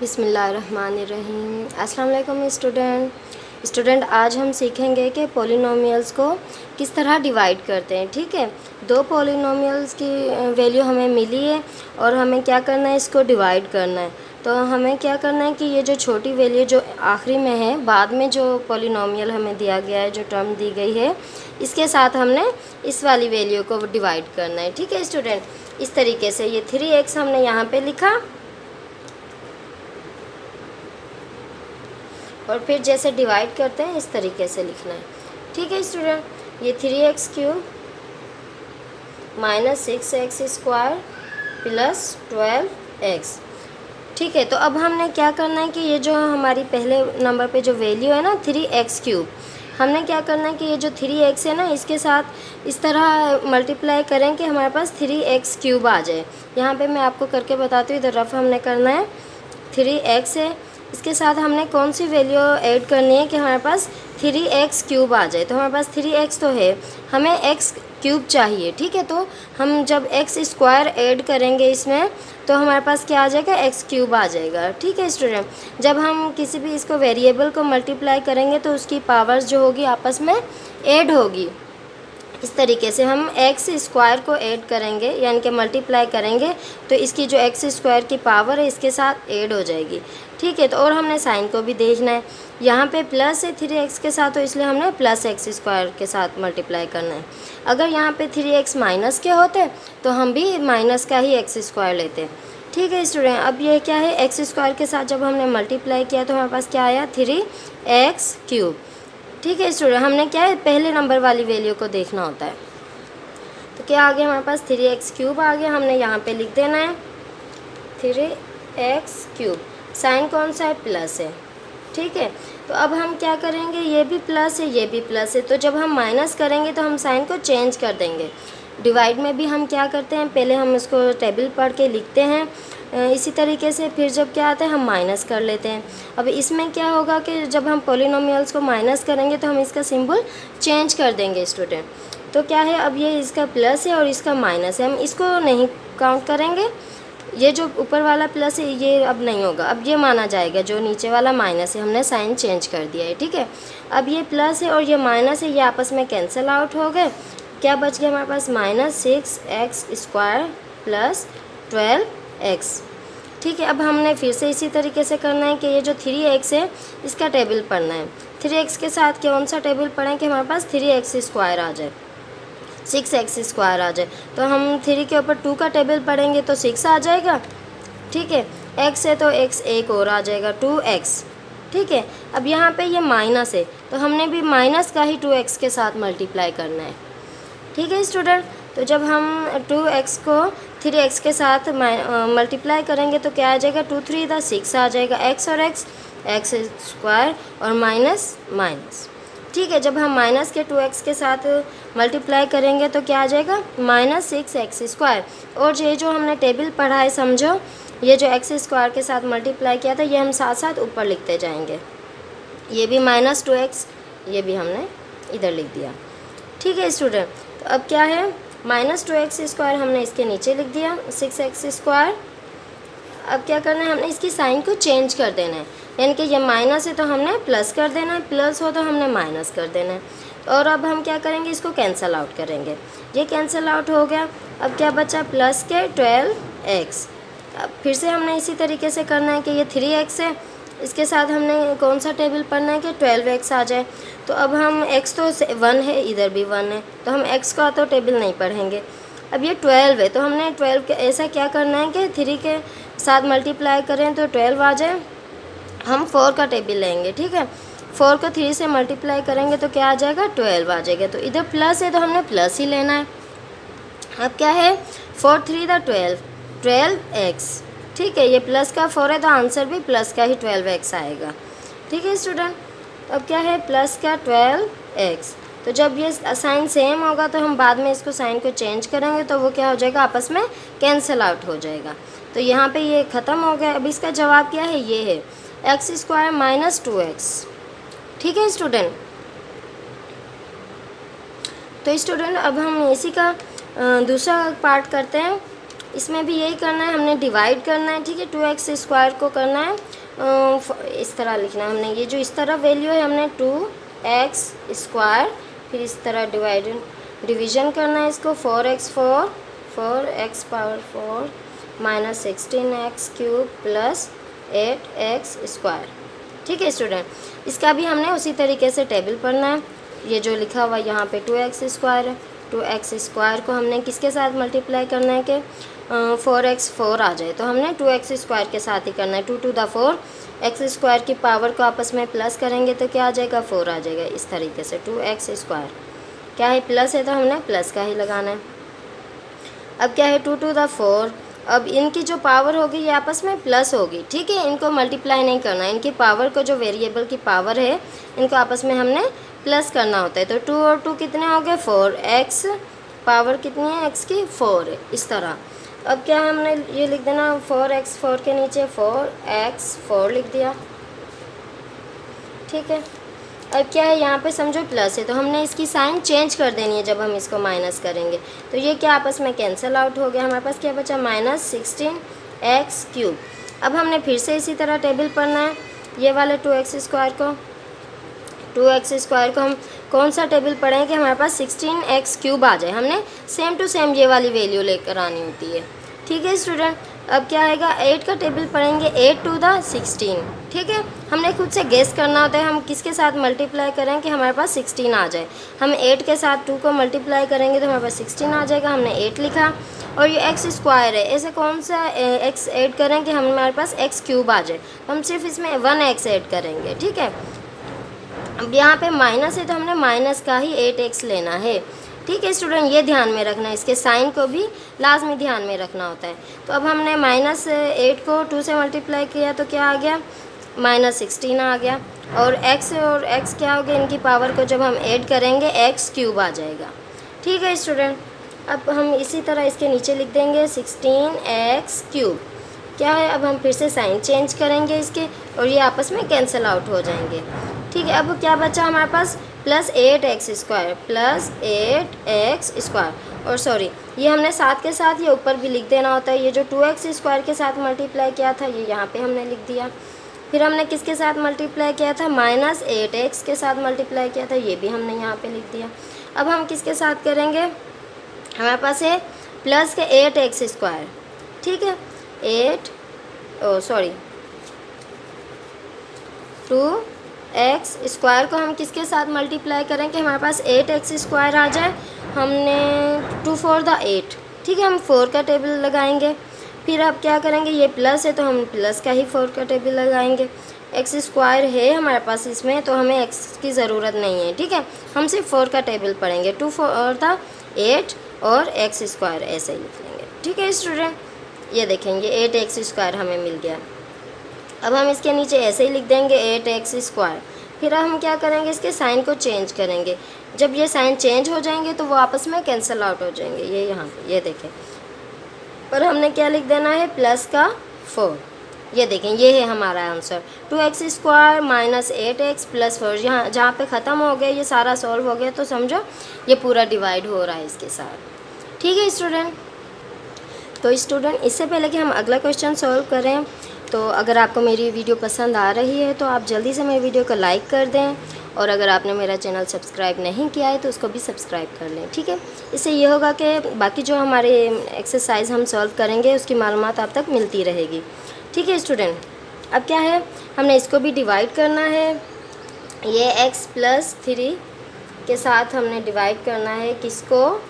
बिस्मिल्लाहिर्रहमानिर्रहीम। अस्सलाम वालेकुम स्टूडेंट आज हम सीखेंगे कि पॉलिनोमियल्स को किस तरह डिवाइड करते हैं। ठीक है, दो पॉलिनोमियल्स की वैल्यू हमें मिली है और हमें क्या करना है, इसको डिवाइड करना है। तो हमें क्या करना है कि ये जो छोटी वैल्यू जो आखिरी में है, बाद में जो पॉलिनोमियल हमें दिया गया है, जो टर्म दी गई है, इसके साथ हमने इस वाली वैल्यू को डिवाइड करना है। ठीक है स्टूडेंट, इस तरीके से ये 3x हमने यहाँ पे लिखा और फिर जैसे डिवाइड करते हैं इस तरीके से लिखना है। ठीक है स्टूडेंट, ये 3x³ minus 6x² plus 12x। ठीक है, तो अब हमने क्या करना है कि ये जो हमारी पहले नंबर पे जो वैल्यू है ना 3x³, हमने क्या करना है कि ये जो 3x है ना, इसके साथ इस तरह मल्टीप्लाई करें कि हमारे पास 3x³ आ जाए। यहाँ पे मैं आपको करके बताती हूँ, इधर रफ हमने करना है। 3x है, इसके साथ हमने कौन सी वैल्यू ऐड करनी है कि हमारे पास 3x³ आ जाए। तो हमारे पास 3x तो है, हमें x³ चाहिए। ठीक है, तो हम जब x² ऐड करेंगे इसमें तो हमारे पास क्या आ जाएगा, x³ आ जाएगा। ठीक है स्टूडेंट, जब हम किसी भी इसको वेरिएबल को मल्टीप्लाई करेंगे तो उसकी पावर्स जो होगी आपस में ऐड होगी। इस तरीके से हम x² को ऐड करेंगे, यानी कि मल्टीप्लाई करेंगे, तो इसकी जो x² की पावर है इसके साथ ऐड हो जाएगी। ठीक है, तो और हमने साइन को भी देखना है। यहाँ पे प्लस है 3x के साथ, तो इसलिए हमने प्लस x² के साथ मल्टीप्लाई करना है। अगर यहाँ पे 3x माइनस के होते तो हम भी माइनस का ही x² लेते। ठीक है स्टूडेंट, अब ये क्या है, x² के साथ जब हमने मल्टीप्लाई किया तो हमारे पास क्या आया, 3x³। ठीक है स्टूडेंट, हमने क्या है, पहले नंबर वाली वैल्यू को देखना होता है। तो क्या आ गया हमारे पास, 3x³ आ गया। हमने यहाँ पे लिख देना है 3x³। साइन कौन सा है, प्लस है। ठीक है, तो अब हम क्या करेंगे, ये भी प्लस है, ये भी प्लस है, तो जब हम माइनस करेंगे तो हम साइन को चेंज कर देंगे। डिवाइड में भी हम क्या करते हैं, पहले हम इसको टेबल पढ़ के लिखते हैं, इसी तरीके से फिर जब क्या आता है हम माइनस कर लेते हैं। अब इसमें क्या होगा कि जब हम पॉलिनोमियल्स को माइनस करेंगे तो हम इसका सिंबल चेंज कर देंगे स्टूडेंट। तो क्या है, अब ये इसका प्लस है और इसका माइनस है, हम इसको नहीं काउंट करेंगे। ये जो ऊपर वाला प्लस है ये अब नहीं होगा, अब ये माना जाएगा जो नीचे वाला माइनस है, हमने साइन चेंज कर दिया है। ठीक है, अब ये प्लस है और ये माइनस है, ये आपस में कैंसिल आउट हो गए। क्या बच गया हमारे पास, -6x² प्लस 12x। ठीक है, अब हमने फिर से इसी तरीके से करना है कि ये जो 3x है इसका टेबल पढ़ना है। 3x के साथ कौन सा टेबल पढ़ें कि हमारे पास 3x² आ जाए, 6x² आ जाए। तो हम 3 के ऊपर 2 का टेबल पढ़ेंगे तो 6 आ जाएगा। ठीक है, x है तो x एक और आ जाएगा, 2x। ठीक है, अब यहाँ पे ये माइनस है तो हमने भी माइनस का ही 2x के साथ मल्टीप्लाई करना है। ठीक है स्टूडेंट, तो जब हम 2x को 3x के साथ मल्टीप्लाई करेंगे तो क्या आ जाएगा, 2 3 6 आ जाएगा, x और x² और माइनस माइनस। ठीक है, जब हम माइनस के 2x के साथ मल्टीप्लाई करेंगे तो क्या आ जाएगा, -6x²। और ये जो हमने टेबल पढ़ा है समझो, ये जो x² के साथ मल्टीप्लाई किया था ये हम साथ साथ ऊपर लिखते जाएंगे। ये भी -2x, ये भी हमने इधर लिख दिया। ठीक है स्टूडेंट, तो अब क्या है, -2x² हमने इसके नीचे लिख दिया, 6x²। अब क्या करना है, हमने इसकी साइन को चेंज कर देना है, यानी कि ये माइनस है तो हमने प्लस कर देना है, प्लस हो तो हमने माइनस कर देना है। और अब हम क्या करेंगे, इसको कैंसिल आउट करेंगे, ये कैंसिल आउट हो गया। अब क्या बचा, प्लस के 12x। अब फिर से हमने इसी तरीके से करना है कि ये 3x है, इसके साथ हमने कौन सा टेबल पढ़ना है कि 12x आ जाए। तो अब हम x तो 1 है, इधर भी 1 है, तो हम x का तो टेबल नहीं पढ़ेंगे। अब ये 12 है तो हमने 12 के ऐसा क्या करना है कि 3 के साथ मल्टीप्लाई करें तो 12 आ जाए, हम 4 का टेबल लेंगे। ठीक है, 4 को 3 से मल्टीप्लाई करेंगे तो क्या आ जाएगा, 12 आ जाएगा। तो इधर प्लस है तो हमने प्लस ही लेना है। अब क्या है, 4 3 12x। ठीक है, ये प्लस का 4 है तो आंसर भी प्लस का ही 12x आएगा। ठीक है स्टूडेंट, अब क्या है, प्लस का 12x। तो जब ये साइन सेम होगा तो हम बाद में इसको साइन को चेंज करेंगे तो वो क्या हो जाएगा, आपस में कैंसिल आउट हो जाएगा। तो यहाँ पे ये ख़त्म हो गया। अब इसका जवाब क्या है, ये है x² - 2x। ठीक है स्टूडेंट, तो स्टूडेंट अब हम इसी का दूसरा पार्ट करते हैं। इसमें भी यही करना है, हमने डिवाइड करना है, ठीक है। 2x² को करना है इस तरह लिखना है हमने, ये जो इस तरह वैल्यू है हमने 2x², फिर इस तरह डिवीज़न करना है इसको, 4x⁴ minus 16x³ plus 8x², ठीक है स्टूडेंट। इसका भी हमने उसी तरीके से टेबल पढ़ना है। ये जो लिखा हुआ यहाँ पे 2x² है, 2x² को हमने किसके साथ मल्टीप्लाई करना है कि 4x4 आ जाए, तो हमने 2x² के साथ ही करना है। 2 to the 4 x² की पावर को आपस में प्लस करेंगे तो क्या आ जाएगा, 4 आ जाएगा। इस तरीके से 2x² क्या है, प्लस है तो हमने प्लस का ही लगाना है। अब क्या है 2 to the 4, अब इनकी जो पावर होगी ये आपस में प्लस होगी, ठीक है। इनको मल्टीप्लाई नहीं करना, इनकी पावर को, जो वेरिएबल की पावर है, इनको आपस में हमने प्लस करना होता है। तो 2 और 2 कितने हो गए, 4, x पावर कितनी है, x की 4 है, इस तरह। अब क्या हमने ये लिख देना, 4x4 के नीचे 4x4 लिख दिया, ठीक है। अब क्या है, यहाँ पे समझो प्लस है तो हमने इसकी साइन चेंज कर देनी है जब हम इसको माइनस करेंगे। तो ये क्या आपस में कैंसिल आउट हो गया, हमारे पास क्या बचा, -16x³। अब हमने फिर से इसी तरह टेबल पढ़ना है, ये वाले 2x² को हम कौन सा टेबल पढ़ें कि हमारे पास 16x³ आ जाए। हमने सेम टू सेम ये वाली वैल्यू लेकर आनी होती है, ठीक है स्टूडेंट। अब क्या आएगा, 8 का टेबल पढ़ेंगे, 8 to the 16, ठीक है। हमने खुद से गेस करना होता है हम किसके साथ मल्टीप्लाई करें कि हमारे पास 16 आ जाए। हम 8 के साथ 2 को मल्टीप्लाई करेंगे तो हमारे पास 16 आ जाएगा। हमने 8 लिखा, और ये x² है, ऐसे कौन सा x ऐड करें कि हमारे पास x³ आ जाए। हम सिर्फ इसमें 1x ऐड करेंगे, ठीक है। अब यहाँ पे माइनस है तो हमने माइनस का ही 8x लेना है, ठीक है स्टूडेंट। ये ध्यान में रखना है, इसके साइन को भी लाजमी ध्यान में रखना होता है। तो अब हमने -8 को 2 से मल्टीप्लाई किया तो क्या आ गया, -16 आ गया। और x क्या हो गया, इनकी पावर को जब हम ऐड करेंगे x³ आ जाएगा, ठीक है स्टूडेंट। अब हम इसी तरह इसके नीचे लिख देंगे 16x³ क्या है। अब हम फिर से साइन चेंज करेंगे इसके, और ये आपस में कैंसिल आउट हो जाएंगे, ठीक है। अब क्या बचा हमारे पास, +8x², और सॉरी ये हमने साथ के साथ ये ऊपर भी लिख देना होता है। ये जो 2x² के साथ मल्टीप्लाई किया था ये यहाँ पे हमने लिख दिया। फिर हमने किसके साथ मल्टीप्लाई किया था, -8x के साथ मल्टीप्लाई किया था, ये भी हमने यहाँ पे लिख दिया। अब हम किसके साथ करेंगे, हमारे पास है प्लस के 8x², ठीक है। 2x² को हम किसके साथ मल्टीप्लाई करें कि हमारे पास 8x² आ जाए। हमने 2 4 the 8, ठीक है। हम 4 का टेबल लगाएंगे। फिर अब क्या करेंगे, ये प्लस है तो हम प्लस का ही 4 का टेबल लगाएंगे। x² है हमारे पास इसमें, तो हमें x की ज़रूरत नहीं है, ठीक है। हम सिर्फ 4 का टेबल पढ़ेंगे, 2 4 the 8 और x² ऐसे ही लिख लेंगे, ठीक है स्टूडेंट। ये देखेंगे 8x² हमें मिल गया। अब हम इसके नीचे ऐसे ही लिख देंगे 8x²। फिर हम क्या करेंगे, इसके साइन को चेंज करेंगे। जब ये साइन चेंज हो जाएंगे तो वो आपस में कैंसिल आउट हो जाएंगे, ये यहाँ पे ये देखें। पर हमने क्या लिख देना है, प्लस का 4। ये देखें ये है हमारा answer, 2x² minus 8x plus 4। यहाँ जहाँ पे ख़त्म हो गया ये सारा सॉल्व हो गया, तो समझो ये पूरा डिवाइड हो रहा है इसके साथ, ठीक है स्टूडेंट। तो स्टूडेंट इससे पहले कि हम अगला क्वेश्चन सॉल्व करें, तो अगर आपको मेरी वीडियो पसंद आ रही है तो आप जल्दी से मेरी वीडियो को लाइक कर दें, और अगर आपने मेरा चैनल सब्सक्राइब नहीं किया है तो उसको भी सब्सक्राइब कर लें, ठीक है। इससे ये होगा कि बाकी जो हमारे एक्सरसाइज हम सॉल्व करेंगे उसकी मालूमात आप तक मिलती रहेगी, ठीक है स्टूडेंट। अब क्या है, हमने इसको भी डिवाइड करना है। ये x+3 के साथ हमने डिवाइड करना है किसको,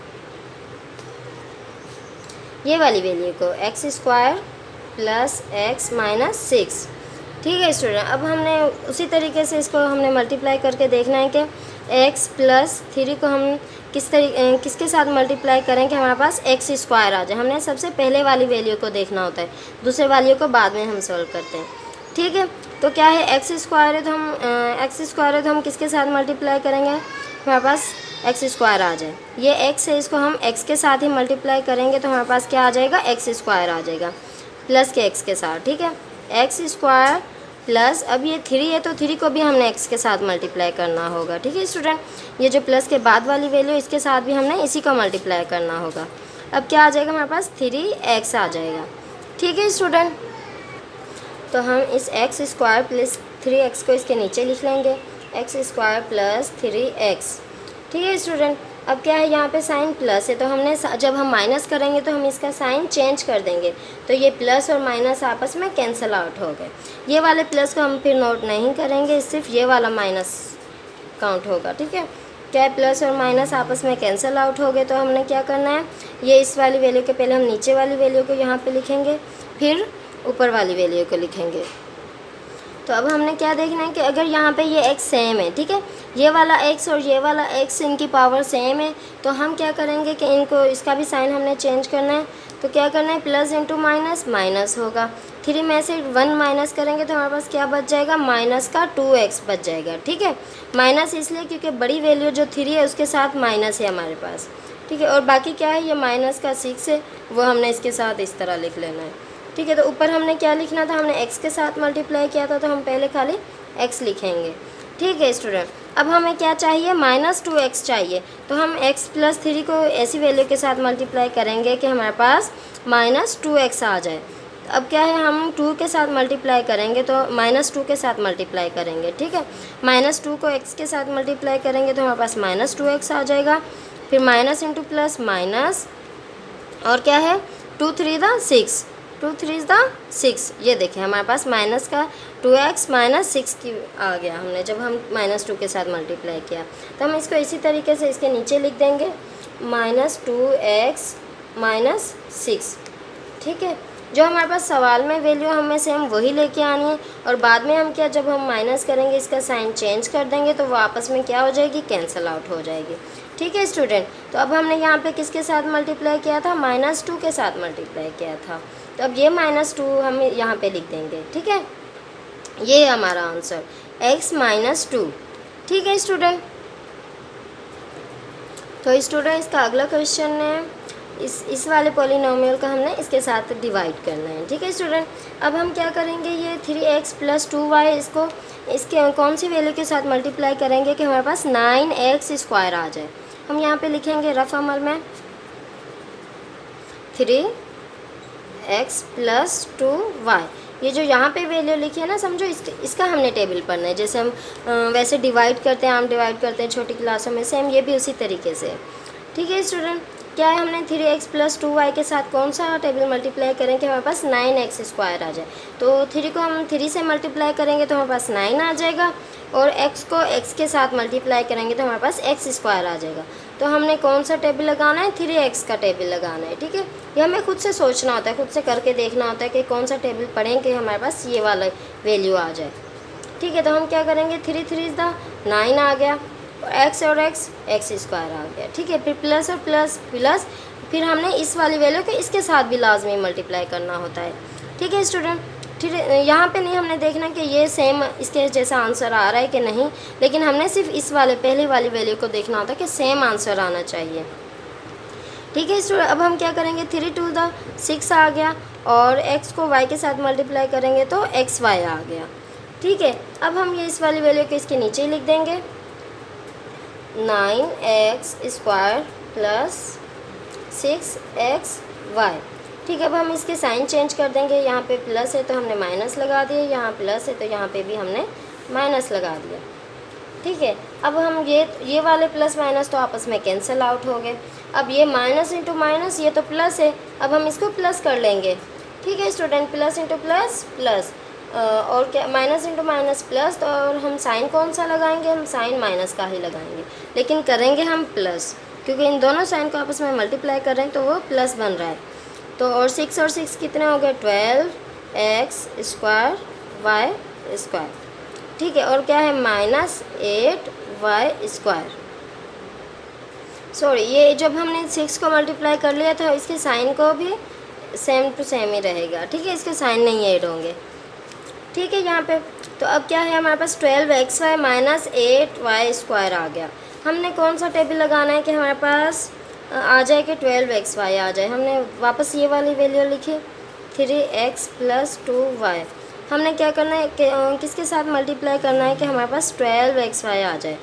ये वाली वैल्यू को, x² प्लस x माइनस 6, ठीक है स्टूडेंट। अब हमने उसी तरीके से इसको हमने मल्टीप्लाई करके देखना है कि x+3 को हम किसके साथ मल्टीप्लाई करें कि हमारे पास x² आ जाए। हमने सबसे पहले वाली वैल्यू को देखना होता है, दूसरे वाली को बाद में हम सॉल्व करते हैं, ठीक है। तो क्या है, x² है तो हम किसके साथ मल्टीप्लाई करेंगे, हमारे पास x² आ जाए। ये x है, इसको हम x के साथ ही मल्टीप्लाई करेंगे तो हमारे पास क्या आ जाएगा, x² आ जाएगा प्लस के x के साथ, ठीक है। x² प्लस, अब ये 3 है तो 3 को भी हमने x के साथ मल्टीप्लाई करना होगा, ठीक है स्टूडेंट। ये जो प्लस के बाद वाली वैल्यू इसके साथ भी हमने इसी को मल्टीप्लाई करना होगा, अब क्या आ जाएगा हमारे पास 3x आ जाएगा। ठीक है स्टूडेंट, तो हम इस एक्स स्क्वायर प्लस 3x को इसके नीचे लिख लेंगे, एक्स स्क्वायर प्लस 3x। ठीक है स्टूडेंट, अब क्या है यहाँ पे साइन प्लस है, तो हमने जब हम माइनस करेंगे तो हम इसका साइन चेंज कर देंगे, तो ये प्लस और माइनस आपस में कैंसिल आउट हो गए। ये वाले प्लस को हम फिर नोट नहीं करेंगे, सिर्फ ये वाला माइनस काउंट होगा। ठीक है, क्या है प्लस और माइनस आपस में कैंसिल आउट हो गए, तो हमने क्या करना है, ये इस वाली वैल्यू के पहले हम नीचे वाली वैल्यू को यहाँ पे लिखेंगे, फिर ऊपर वाली वैल्यू को लिखेंगे। तो अब हमने क्या देखना है कि अगर यहाँ पे ये x सेम है, ठीक है, ये वाला x और ये वाला x इनकी पावर सेम है, तो हम क्या करेंगे कि इनको इसका भी साइन हमने चेंज करना है। तो क्या करना है, प्लस इंटू माइनस माइनस होगा, 3 में से 1 माइनस करेंगे तो हमारे पास क्या बच जाएगा, माइनस का 2x बच जाएगा। ठीक है, माइनस इसलिए क्योंकि बड़ी वैल्यू जो 3 है उसके साथ माइनस है हमारे पास। ठीक है, और बाकी क्या है, ये माइनस का 6 है, वो हमने इसके साथ इस तरह लिख लेना है। ठीक है, तो ऊपर हमने क्या लिखना था, हमने x के साथ मल्टीप्लाई किया था, तो हम पहले खाली x लिखेंगे। ठीक है स्टूडेंट, अब हमें क्या चाहिए, -2x चाहिए, तो हम x प्लस 3 को ऐसी वैल्यू के साथ मल्टीप्लाई करेंगे कि हमारे पास -2x आ जाए। अब क्या है, हम 2 के साथ मल्टीप्लाई करेंगे तो -2 के साथ मल्टीप्लाई करेंगे। ठीक है, -2 को x के साथ मल्टीप्लाई करेंगे तो हमारे पास -2x आ जाएगा, फिर माइनस इंटू प्लस माइनस, और क्या है 2 3 द 6, 2 3 द 6, ये देखें हमारे पास माइनस का 2x माइनस 6 की आ गया, हमने जब हम -2 के साथ मल्टीप्लाई किया। तो हम इसको इसी तरीके से इसके नीचे लिख देंगे, -2x माइनस 6। ठीक है, जो हमारे पास सवाल में वैल्यू हमें सेम वही लेके आनी है, और बाद में हम क्या, जब हम माइनस करेंगे इसका साइन चेंज कर देंगे तो वो आपस में क्या हो जाएगी, कैंसिल आउट हो जाएगी। ठीक है स्टूडेंट, तो अब हमने यहाँ पे किसके साथ मल्टीप्लाई किया था, -2 के साथ मल्टीप्लाई किया था, तो अब ये -2 हम यहाँ पे लिख देंगे। ठीक है, ये है हमारा आंसर, x -2। ठीक है स्टूडेंट, तो स्टूडेंट इसका अगला क्वेश्चन है, इस वाले पॉलिनोमियल का हमने इसके साथ डिवाइड करना है। ठीक है स्टूडेंट, अब हम क्या करेंगे, ये 3x प्लस 2y इसको इसके कौन सी वैल्यू के साथ मल्टीप्लाई करेंगे कि हमारे पास 9x स्क्वायर आ जाए। हम यहाँ पे लिखेंगे रफ अमल में 3x प्लस 2y, ये जो यहाँ पे वैल्यू लिखी है ना, समझो इसका हमने टेबल पढ़ना है, जैसे हम वैसे डिवाइड करते हैं, आम डिवाइड करते हैं छोटी क्लासों में, सेम ये भी उसी तरीके से। ठीक है स्टूडेंट, क्या है, हमने 3x प्लस 2y के साथ कौन सा टेबल मल्टीप्लाई करें कि हमारे पास 9x स्क्वायर आ जाए। तो 3 को हम 3 से मल्टीप्लाई करेंगे तो हमारे पास 9 आ जाएगा, और x को x के साथ मल्टीप्लाई करेंगे तो हमारे पास x स्क्वायर आ जाएगा। तो हमने कौन सा टेबल लगाना है, 3x का टेबल लगाना है। ठीक है, ये हमें खुद से सोचना होता है, खुद से करके देखना होता है कि कौन सा टेबल पढ़ें कि हमारे पास ये वाला वैल्यू आ जाए। ठीक है, तो हम क्या करेंगे, 3 3 द 9 आ गया, x और x स्क्वायर आ गया। ठीक है, फिर प्लस और प्लस प्लस, फिर हमने इस वाली वैल्यू को इसके साथ भी लाजमी मल्टीप्लाई करना होता है। ठीक है स्टूडेंट, ठीक है, यहाँ पे नहीं हमने देखना कि ये सेम इसके जैसा आंसर आ रहा है कि नहीं, लेकिन हमने सिर्फ इस वाले पहले वाली वैल्यू को देखना होता है कि सेम आंसर आना चाहिए। ठीक है स्टूडेंट, अब हम क्या करेंगे, 3 2 द 6 आ गया, और x को y के साथ मल्टीप्लाई करेंगे तो xy आ गया। ठीक है, अब हम ये इस वाली वैल्यू को इसके नीचे लिख देंगे, 9x स्क्वायर प्लस 6xy। ठीक है, अब हम इसके साइन चेंज कर देंगे, यहाँ पे प्लस है तो हमने माइनस लगा दिया, यहाँ प्लस है तो यहाँ पे भी हमने माइनस लगा दिया। ठीक है, अब हम ये वाले प्लस माइनस तो आपस में कैंसिल आउट हो गए। अब ये माइनस इंटू माइनस, ये तो प्लस है, अब हम इसको प्लस कर लेंगे। ठीक है student, plus into plus plus, और क्या, माइनस इंटू माइनस प्लस, तो और हम साइन कौन सा लगाएंगे, हम साइन माइनस का ही लगाएंगे, लेकिन करेंगे हम प्लस, क्योंकि इन दोनों साइन को आपस में मल्टीप्लाई कर रहे हैं तो वो प्लस बन रहा है। तो और 6 और 6 कितने हो गए, 12x स्क्वायर y स्क्वायर। ठीक है, और क्या है, -8y स्क्वायर। सॉरी, ये जब हमने 6 को मल्टीप्लाई कर लिया था, इसके साइन को भी सेम टू सेम ही रहेगा। ठीक है, इसके साइन नहीं ऐड होंगे। ठीक है, यहाँ पे तो अब क्या है, हमारे पास 12xy माइनस 8y स्क्वायर आ गया। हमने कौन सा टेबल लगाना है कि हमारे पास आ जाए कि 12xy आ जाए। हमने वापस ये वाली वैल्यू लिखी, 3x प्लस 2y। हमने क्या करना है कि किसके साथ मल्टीप्लाई करना है कि हमारे पास 12xy आ जाए।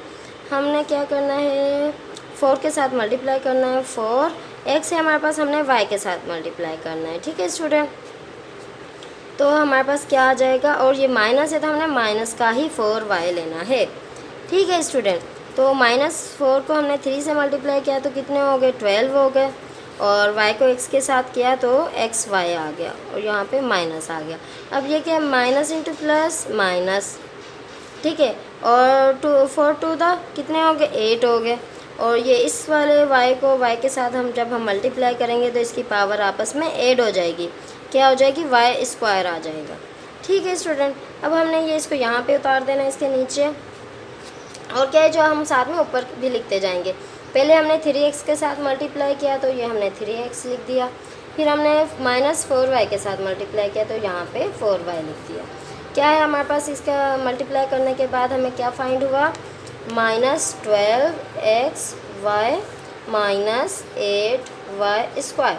हमने क्या करना है, 4 के साथ मल्टीप्लाई करना है, 4 एक्स है हमारे पास, हमने वाई के साथ मल्टीप्लाई करना है। ठीक है स्टूडेंट, तो हमारे पास क्या आ जाएगा, और ये माइनस है तो हमने माइनस का ही 4y लेना है। ठीक है स्टूडेंट, तो -4 को हमने 3 से मल्टीप्लाई किया तो कितने हो गए, 12 हो गए, और y को x के साथ किया तो xy आ गया, और यहाँ पे माइनस आ गया। अब ये क्या है, माइनस इंटू प्लस माइनस। ठीक है, और 4 टू द कितने हो गए, 8 हो गए, और ये इस वाले y को y के साथ हम जब हम मल्टीप्लाई करेंगे तो इसकी पावर आपस में ऐड हो जाएगी, क्या हो जाएगी, y स्क्वायर आ जाएगा। ठीक है स्टूडेंट, अब हमने ये इसको यहाँ पे उतार देना है इसके नीचे, और क्या है जो हम साथ में ऊपर भी लिखते जाएंगे। पहले हमने 3x के साथ मल्टीप्लाई किया तो ये हमने 3x लिख दिया, फिर हमने -4y के साथ मल्टीप्लाई किया तो यहाँ पे 4y लिख दिया। क्या है हमारे पास, इसका मल्टीप्लाई करने के बाद हमें क्या फाइंड हुआ, -12xy -8y स्क्वायर।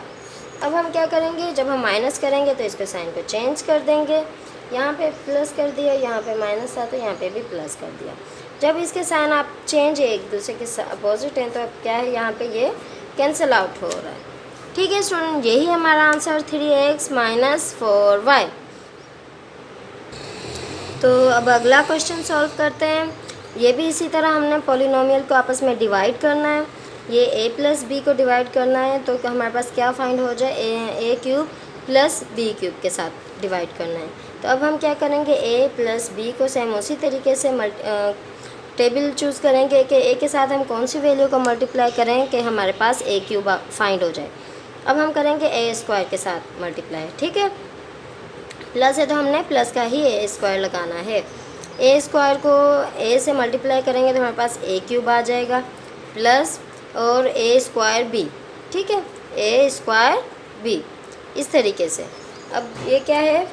अब हम क्या करेंगे, जब हम माइनस करेंगे तो इसके साइन को चेंज कर देंगे, यहाँ पे प्लस कर दिया, यहाँ पे माइनस था तो यहाँ पे भी प्लस कर दिया। जब इसके साइन आप चेंज एक दूसरे के अपोजिट हैं तो अब क्या है, यहाँ पे ये कैंसिल आउट हो रहा है। ठीक है स्टूडेंट, यही हमारा आंसर 3x - 4y। तो अब अगला क्वेश्चन सॉल्व करते हैं। ये भी इसी तरह हमने पॉलिनोमियल को आपस में डिवाइड करना है, ये a प्लस बी को डिवाइड करना है, तो हमारे पास क्या फाइंड हो जाए, ए क्यूब प्लस बी क्यूब के साथ डिवाइड करना है। तो अब हम क्या करेंगे, a प्लस बी को सेम उसी तरीके से टेबल चूज़ करेंगे कि a के साथ हम कौन सी वैल्यू को मल्टीप्लाई करें कि हमारे पास a क्यूब फाइंड हो जाए। अब हम करेंगे a स्क्वायर के साथ मल्टीप्लाई। ठीक है, प्लस है तो हमने प्लस का ही a स्क्वायर लगाना है। a स्क्वायर को a से मल्टीप्लाई करेंगे तो हमारे पास a क्यूब आ जाएगा, प्लस और a स्क्वायर b। ठीक है, a स्क्वायर b इस तरीके से। अब ये क्या है,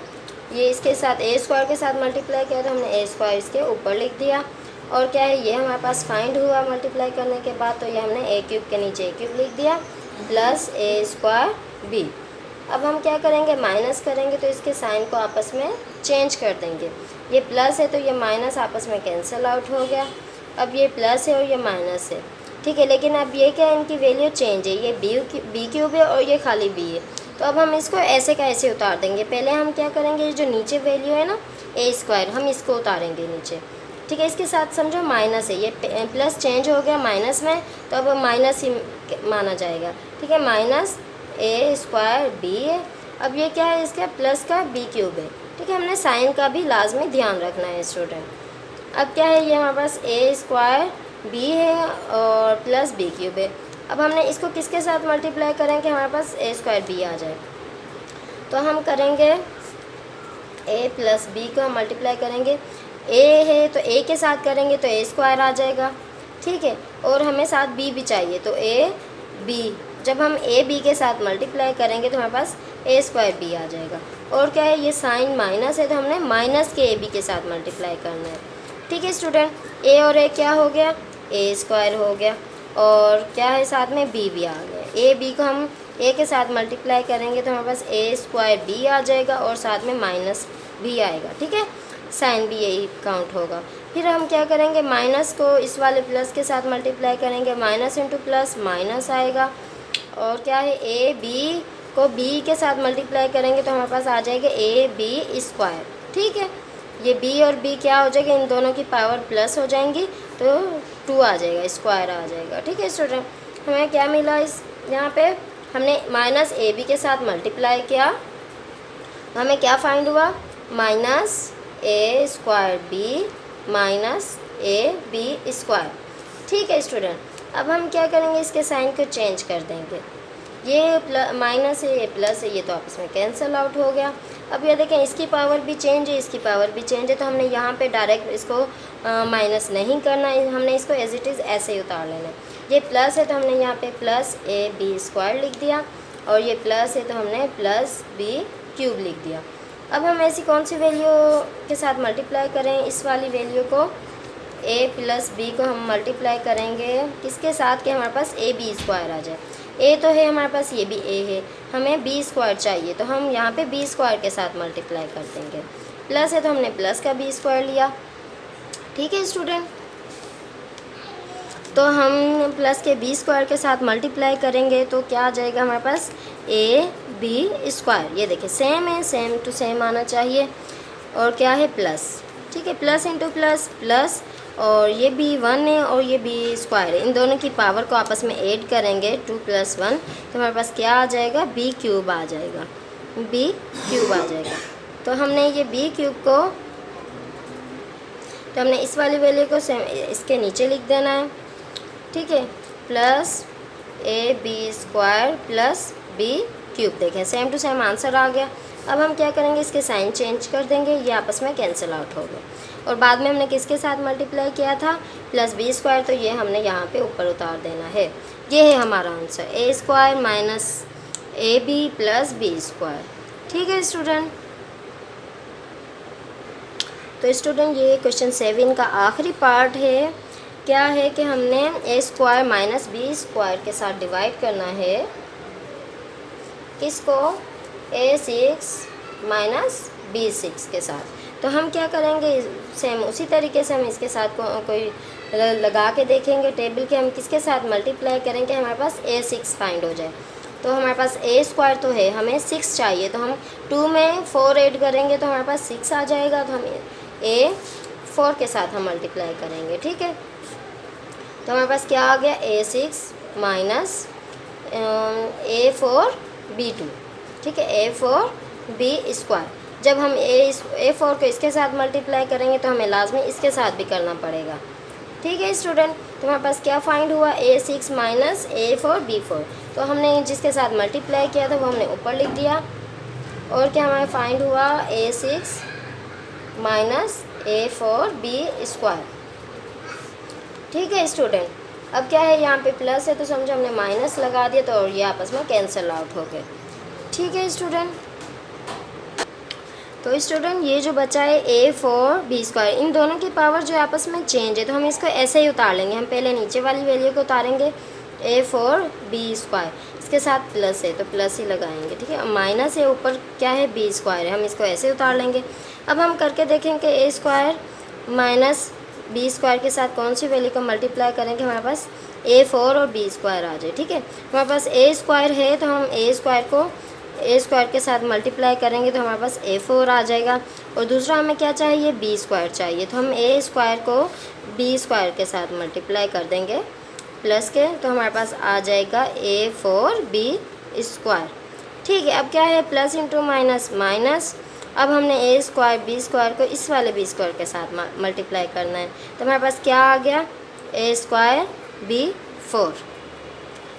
ये इसके साथ a स्क्वायर के साथ मल्टीप्लाई किया तो हमने a स्क्वायर इसके ऊपर लिख दिया, और क्या है, ये हमारे पास फाइंड हुआ मल्टीप्लाई करने के बाद, तो ये हमने a क्यूब के नीचे a क्यूब लिख दिया प्लस a स्क्वायर b। अब हम क्या करेंगे, माइनस करेंगे तो इसके साइन को आपस में चेंज कर देंगे। ये प्लस है तो ये माइनस आपस में कैंसिल आउट हो गया। अब ये प्लस है और ये माइनस है। ठीक है, लेकिन अब ये क्या है, इनकी वैल्यू चेंज है, ये बी क्यूब है और ये खाली बी है, तो अब हम इसको ऐसे का ऐसे उतार देंगे। पहले हम क्या करेंगे, जो नीचे वैल्यू है ना a स्क्वायर, हम इसको उतारेंगे नीचे। ठीक है, इसके साथ समझो माइनस है, ये प्लस चेंज हो गया माइनस में, तो अब माइनस ही माना जाएगा। ठीक है, माइनस a स्क्वायर b है। अब ये क्या है, इसका प्लस का b क्यूब है। ठीक है, हमने साइन का भी लाजमी ध्यान रखना है स्टूडेंट। अब क्या है, ये हमारे पास a स्क्वायर b है और प्लस b क्यूब है। अब हमने इसको किसके साथ मल्टीप्लाई करेंगे, हमारे पास a स्क्वायर b आ जाए, तो हम करेंगे a प्लस b को हम मल्टीप्लाई करेंगे। a है तो a के साथ करेंगे तो a स्क्वायर आ जाएगा। ठीक है, और हमें साथ b भी चाहिए, तो a b, जब हम a b के साथ मल्टीप्लाई करेंगे तो हमारे पास a स्क्वायर b आ जाएगा। और क्या है, ये साइन माइनस है तो हमने माइनस के a b के साथ मल्टीप्लाई करना है। ठीक है स्टूडेंट, a और a क्या हो गया, a स्क्वायर हो गया, और क्या है साथ में b भी आ गया। a b को हम a के साथ मल्टीप्लाई करेंगे तो हमारे पास a स्क्वायर b आ जाएगा, और साथ में माइनस भी आएगा। ठीक है, साइन भी यही काउंट होगा। फिर हम क्या करेंगे, माइनस को इस वाले प्लस के साथ मल्टीप्लाई करेंगे, माइनस इंटू प्लस माइनस आएगा, और क्या है, a b को b के साथ मल्टीप्लाई करेंगे तो हमारे पास आ जाएगा a b स्क्वायर। ठीक है, ये b और b क्या हो जाएगा, इन दोनों की पावर प्लस हो जाएंगी तो 2 आ जाएगा, स्क्वायर आ जाएगा। ठीक है स्टूडेंट, हमें क्या मिला, इस यहाँ पे हमने माइनस ए बी के साथ मल्टीप्लाई किया, हमें क्या फाइंड हुआ, minus a square b minus a b square. ठीक है स्टूडेंट, अब हम क्या करेंगे, इसके साइन को चेंज कर देंगे। ये माइनस है, ये प्लस है, ये तो आपस में कैंसिल आउट हो गया। अब ये देखें, इसकी पावर भी चेंज है, इसकी पावर भी चेंज है, तो हमने यहाँ पे डायरेक्ट इसको माइनस नहीं करना है, हमने इसको एज इट इज़ ऐसे ही उतार लेना है। ये प्लस है तो हमने यहाँ पे प्लस a b स्क्वायर लिख दिया, और ये प्लस है तो हमने प्लस b क्यूब लिख दिया। अब हम ऐसी कौन सी वैल्यू के साथ मल्टीप्लाई करें, इस वाली वैल्यू को a प्लस b को हम मल्टीप्लाई करेंगे किसके साथ, कि हमारे पास a b स्क्वायर आ जाए। a तो है हमारे पास, ये भी a है, हमें b स्क्वायर चाहिए, तो हम यहाँ पे b स्क्वायर के साथ मल्टीप्लाई कर देंगे। प्लस है तो हमने प्लस का b स्क्वायर लिया। ठीक है स्टूडेंट, तो हम प्लस के बी स्क्वायर के साथ मल्टीप्लाई करेंगे तो क्या आ जाएगा हमारे पास ए बी स्क्वायर। ये देखिए सेम है, सेम टू सेम आना चाहिए। और क्या है प्लस, ठीक है, प्लस इंटू प्लस प्लस, और ये भी 1 है और ये बी स्क्वायर है, इन दोनों की पावर को आपस में ऐड करेंगे 2 + 1 तो हमारे पास क्या आ जाएगा बी क्यूब आ जाएगा, बी क्यूब आ जाएगा। तो हमने ये बी क्यूब को, तो हमने इस वाली वैल्यू को सेम इसके नीचे लिख देना है, ठीक है, plus a b square plus b cube. देखें सेम टू सेम आंसर आ गया। अब हम क्या करेंगे, इसके साइन चेंज कर देंगे, ये आपस में कैंसिल आउट हो गए। और बाद में हमने किसके साथ मल्टीप्लाई किया था, प्लस बी स्क्वायर, तो ये हमने यहाँ पे ऊपर उतार देना है। ये है हमारा answer, a square minus a b plus b square. ठीक है स्टूडेंट, तो स्टूडेंट ये क्वेश्चन 7 का आखिरी पार्ट है। क्या है कि हमने ए स्क्वायर माइनस बी स्क्वायर के साथ डिवाइड करना है किसको, a6 माइनस b6 के साथ। तो हम क्या करेंगे, सेम उसी तरीके से हम इसके साथ कोई लगा के देखेंगे टेबल के, हम किसके साथ मल्टीप्लाई करेंगे हमारे पास a6 फाइंड हो जाए। तो हमारे पास ए स्क्वायर तो है, हमें 6 चाहिए, तो हम 2 में 4 ऐड करेंगे तो हमारे पास 6 आ जाएगा। तो हम a4 के साथ हम मल्टीप्लाई करेंगे, ठीक है। तो हमारे पास क्या आ गया, a6 माइनस a4 b2, ठीक है, a4 b स्क्वायर। जब हम a4 को इसके साथ मल्टीप्लाई करेंगे तो हमें लाजमी इसके साथ भी करना पड़ेगा, ठीक है स्टूडेंट। तो हमारे पास क्या फाइंड हुआ, a6 माइनस a4 b4। तो हमने जिसके साथ मल्टीप्लाई किया था वो हमने ऊपर लिख दिया। और क्या हमारे फाइंड हुआ, a6 minus a4 b square, ठीक है स्टूडेंट। अब क्या है, यहाँ पे प्लस है तो समझो हमने माइनस लगा दिया, तो और ये आपस में कैंसिल आउट हो गए, ठीक है स्टूडेंट। तो स्टूडेंट ये जो बचा है a4 b स्क्वायर, इन दोनों की पावर जो आपस में चेंज है तो हम इसको ऐसे ही उतार लेंगे। हम पहले नीचे वाली वैल्यू को उतारेंगे a4 b स्क्वायर, इसके साथ प्लस है तो प्लस ही लगाएंगे, ठीक है। माइनस है, ऊपर क्या है b स्क्वायर है, हम इसको ऐसे उतार लेंगे। अब हम करके देखेंगे a square minus b square के साथ कौन सी वैल्यू को मल्टीप्लाई करेंगे हमारे पास a4 और b स्क्वायर आ जाए, ठीक है। हमारे पास a स्क्वायर है तो हम a स्क्वायर को a स्क्वायर के साथ मल्टीप्लाई करेंगे तो हमारे पास a4 आ जाएगा। और दूसरा हमें क्या चाहिए, b स्क्वायर चाहिए, तो हम a स्क्वायर को b स्क्वायर के साथ मल्टीप्लाई कर देंगे प्लस के, तो हमारे पास आ जाएगा a4 b स्क्वायर, ठीक है। अब क्या है, प्लस इंटू माइनस माइनस। अब हमने a स्क्वायर b स्क्वायर को इस वाले b स्क्वायर के साथ मल्टीप्लाई करना है, तो हमारे पास क्या आ गया, a स्क्वायर b4,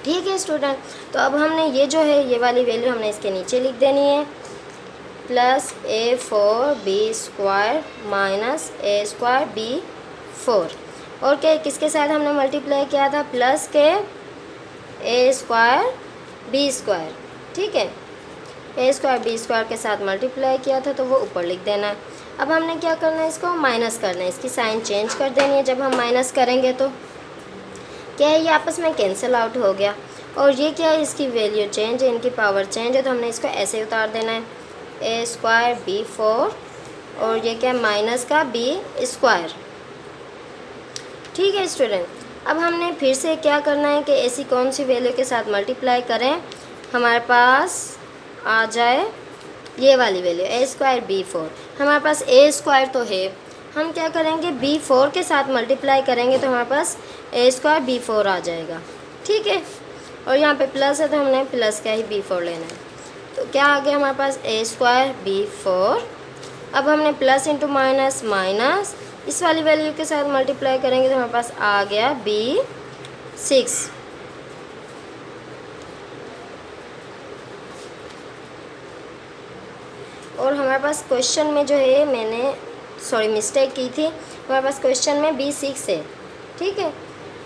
ठीक है स्टूडेंट। तो अब हमने ये जो है ये वाली वैल्यू हमने इसके नीचे लिख देनी है, plus a4 b square minus a square b4। और क्या किसके साथ हमने मल्टीप्लाई किया था, प्लस के a स्क्वायर b स्क्वायर, ठीक है, a स्क्वायर b स्क्वायर के साथ मल्टीप्लाई किया था तो वो ऊपर लिख देना है। अब हमने क्या करना है, इसको माइनस करना है, इसकी साइन चेंज कर देनी है। जब हम माइनस करेंगे तो क्या है, ये आपस में कैंसिल आउट हो गया। और ये क्या है, इसकी वैल्यू चेंज है, इनकी पावर चेंज है, तो हमने इसको ऐसे उतार देना है, a स्क्वायर b4 और ये क्या है, माइनस का b स्क्वायर, ठीक है स्टूडेंट। अब हमने फिर से क्या करना है कि ऐसी कौन सी वैल्यू के साथ मल्टीप्लाई करें हमारे पास आ जाए ये वाली वैल्यू a स्क्वायर b4। हमारे पास a स्क्वायर तो है, हम क्या करेंगे b4 के साथ मल्टीप्लाई करेंगे तो हमारे पास a स्क्वायर b4 आ जाएगा, ठीक है। और यहाँ पे प्लस है तो हमने प्लस का ही b4 लेना है, तो क्या आ गया हमारे पास a स्क्वायर b4। अब हमने प्लस इंटू माइनस माइनस, इस वाली वैल्यू के साथ मल्टीप्लाई करेंगे तो हमारे पास आ गया b6। और हमारे पास क्वेश्चन में जो है मैंने मिस्टेक की थी, हमारे पास क्वेश्चन में b6 है, ठीक है।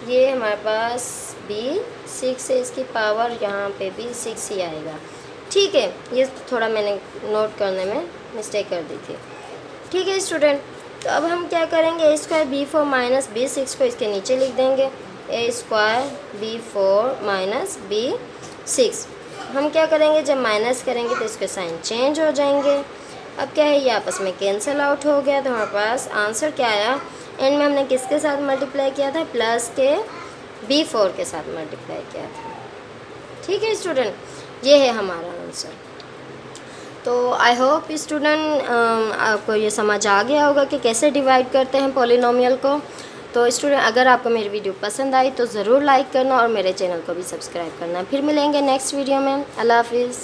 ये हमारे पास b6 है, इसकी पावर यहाँ पे भी 6 ही आएगा, ठीक है। ये थोड़ा मैंने नोट करने में मिस्टेक कर दी थी, ठीक है स्टूडेंट। तो अब हम क्या करेंगे, a square b4 minus b6 को इसके नीचे लिख देंगे, a square b4 minus b6। हम क्या करेंगे, जब माइनस करेंगे तो इसके साइन चेंज हो जाएंगे। अब क्या है, ये आपस में कैंसिल आउट हो गया, तो हमारे पास आंसर क्या आया, एंड में हमने किसके साथ मल्टीप्लाई किया था, प्लस के B4 के साथ मल्टीप्लाई किया था। ठीक है स्टूडेंट, ये है हमारा आंसर। तो आई होप स्टूडेंट आपको ये समझ आ गया होगा कि कैसे डिवाइड करते हैं पॉलिनोमियल को। तो स्टूडेंट अगर आपको मेरी वीडियो पसंद आई तो ज़रूर लाइक करना और मेरे चैनल को भी सब्सक्राइब करना। फिर मिलेंगे नेक्स्ट वीडियो में। अल्लाह हाफिज़।